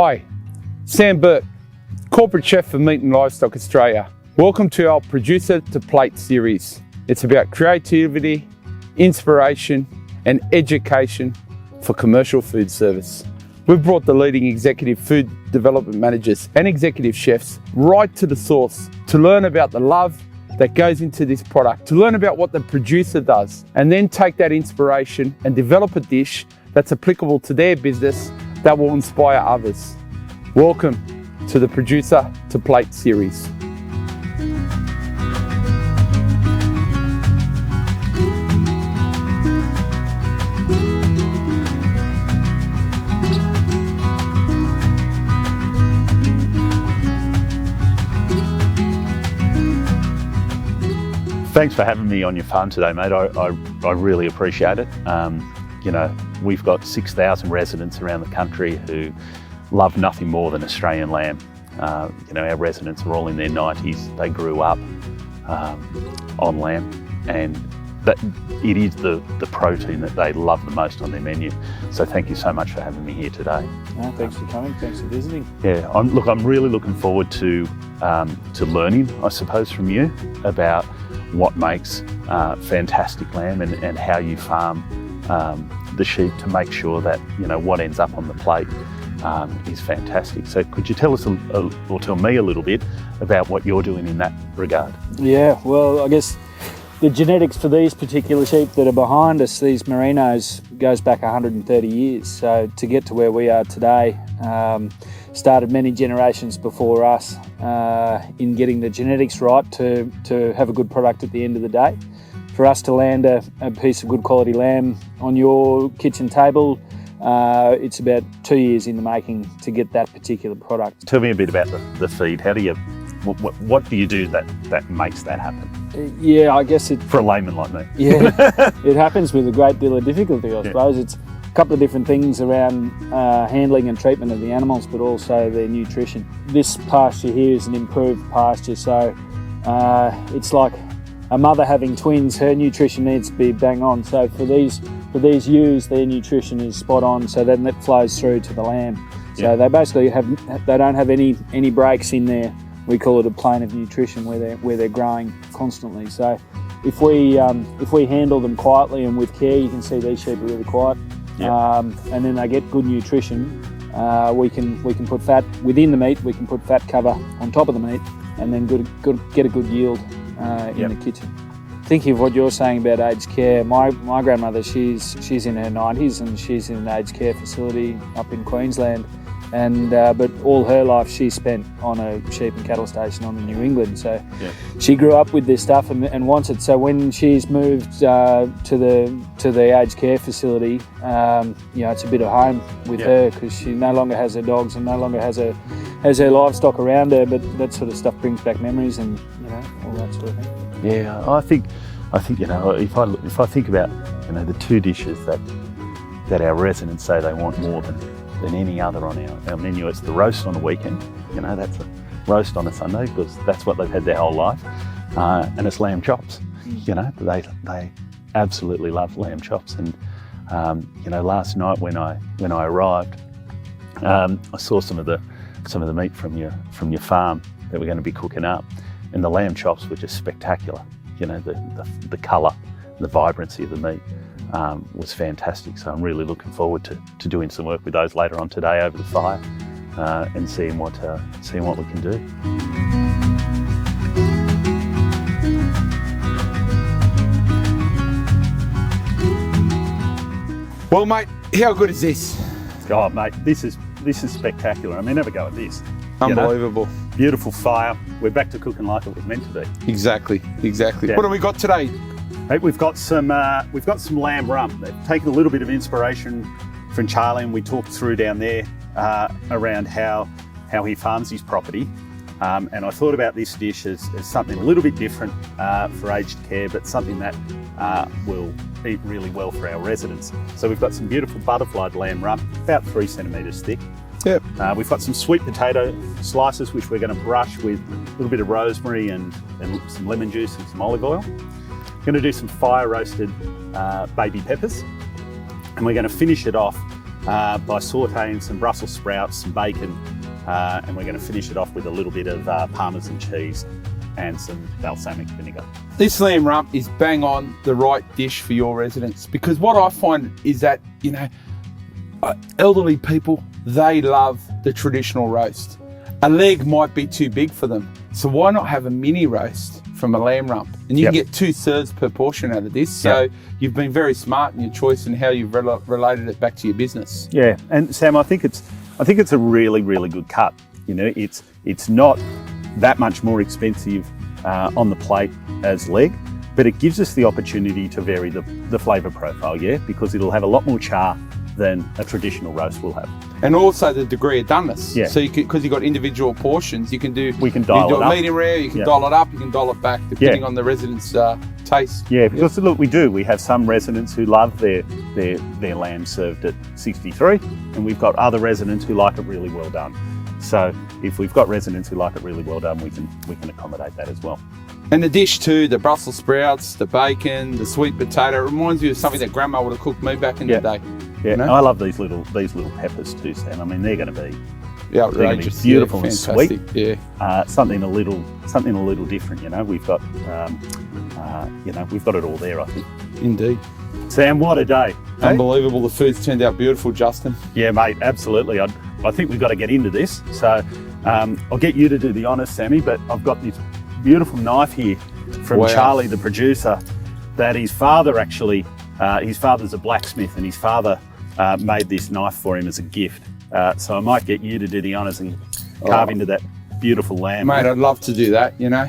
Hi, Sam Burke, Corporate Chef for Meat and Livestock Australia. Welcome to our Producer to Plate series. It's about creativity, inspiration and education for commercial food service. We've brought the leading executive food development managers and executive chefs right to the source to learn about the love that goes into this product, to learn about what the producer does, and then take that inspiration and develop a dish that's applicable to their business that will inspire others. Welcome to the Producer to Plate series. Thanks for having me on your farm today, mate. I really appreciate it. We've got 6,000 residents around the country who love nothing more than Australian lamb. Our residents are all in their 90s. They grew up on lamb, and that it is the protein that they love the most on their menu. So thank you so much for having me here today. No, thanks for coming. Thanks for visiting. Yeah, I'm really looking forward to learning, I suppose, from you about what makes fantastic lamb and how you farm the sheep to make sure that what ends up on the plate is fantastic. So could you tell us or tell me a little bit about what you're doing in that regard? Yeah, well, I guess the genetics for these particular sheep that are behind us, these merinos, goes back 130 years. So to get to where we are today, started many generations before us in getting the genetics right to have a good product at the end of the day. For us to land a piece of good quality lamb on your kitchen table, it's about 2 years in the making to get that particular product. Tell me a bit about the feed. How do you, what do you do that makes that happen? Yeah, I guess it... For a layman like me. Yeah, it happens with a great deal of difficulty, I suppose. It's a couple of different things around handling and treatment of the animals, but also their nutrition. This pasture here is an improved pasture, so it's like a mother having twins. Her nutrition needs to be bang on. So for these ewes, their nutrition is spot on, so then that flows through to the lamb. So they basically don't have any breaks in there. We call it a plane of nutrition where they're growing constantly. So if we handle them quietly and with care, you can see these sheep are really quiet. And then they get good nutrition. We can put fat within the meat. We can put fat cover on top of the meat, and then get a good yield in the kitchen. Thinking of what you're saying about aged care, my grandmother, she's in her 90s and she's in an aged care facility up in Queensland. And but all her life she spent on a sheep and cattle station on the New England, so she grew up with this stuff and wants it. So when she's moved to the aged care facility, it's a bit of home with her, because she no longer has her dogs and no longer has her livestock around her. But that sort of stuff brings back memories and all that sort of thing. Yeah, I think if I think about the two dishes that our residents say they want more than any other on our menu. It's the roast on a weekend, that's a roast on a Sunday because that's what they've had their whole life, and it's lamb chops. They absolutely love lamb chops, and last night when I arrived, I saw some of the meat from your farm that we're going to be cooking up, and the lamb chops were just spectacular. The colour, the vibrancy of the meat was fantastic. So I'm really looking forward to doing some work with those later on today over the fire and seeing what we can do. Well, mate, how good is this? Oh, mate, this is spectacular. I mean, never go at this. Unbelievable. Beautiful fire. We're back to cooking like it was meant to be. Exactly. Yeah. What have we got today? Hey, we've got some lamb rump. They've taken a little bit of inspiration from Charlie, and we talked through down there around how he farms his property. And I thought about this dish as something a little bit different for aged care, but something that will eat really well for our residents. So we've got some beautiful butterflied lamb rump, about 3 centimetres thick. Yep. We've got some sweet potato slices, which we're going to brush with a little bit of rosemary and some lemon juice and some olive oil. We're going to do some fire roasted baby peppers, and we're going to finish it off by sautéing some Brussels sprouts, some bacon, and we're going to finish it off with a little bit of Parmesan cheese and some balsamic vinegar. This lamb rump is bang on the right dish for your residents, because what I find is that, you know, elderly people, they love the traditional roast. A leg might be too big for them, so why not have a mini roast from a lamb rump? And you can get 2/3 per portion out of this. So you've been very smart in your choice and how you've related it back to your business. Yeah, and Sam, I think it's a really, really good cut. You know, it's not that much more expensive on the plate as leg, but it gives us the opportunity to vary the flavour profile, because it'll have a lot more char than a traditional roast will have. And also the degree of doneness. Yeah. So because you've got individual portions, we can dial it up. Medium rare, you can dial it up, you can dial it back, depending on the residents' taste. Yeah, because look, we have some residents who love their lamb served at 63, and we've got other residents who like it really well done. So if we've got residents who like it really well done, we can accommodate that as well. And the dish too, the Brussels sprouts, the bacon, the sweet potato, it reminds you of something that Grandma would have cooked me back in the day. Yeah, you know? I love these little peppers too, Sam. I mean, they're going to be outrageous, beautiful and sweet. Yeah, something a little different. You know, we've got we've got it all there, I think. Indeed. Sam, what a day! Unbelievable. The food's turned out beautiful, Justin. Yeah, mate, absolutely. I think we've got to get into this. So I'll get you to do the honours, Sammy. But I've got this beautiful knife here from Charlie, the producer, that his father actually. His father's a blacksmith, and his father made this knife for him as a gift. So I might get you to do the honours and carve into that beautiful lamb. Mate, I'd love to do that, you know.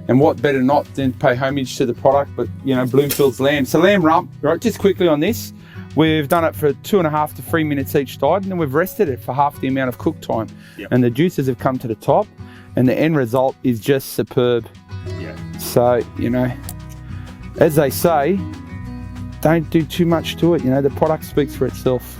And what better not than pay homage to the product, but, you know, Bloomfield's lamb. So lamb rump, right, just quickly on this, we've done it for 2.5 to 3 minutes each side, and then we've rested it for half the amount of cook time. Yep. And the juices have come to the top, and the end result is just superb. Yeah. So, you know, as they say, don't do too much to it. You know, the product speaks for itself.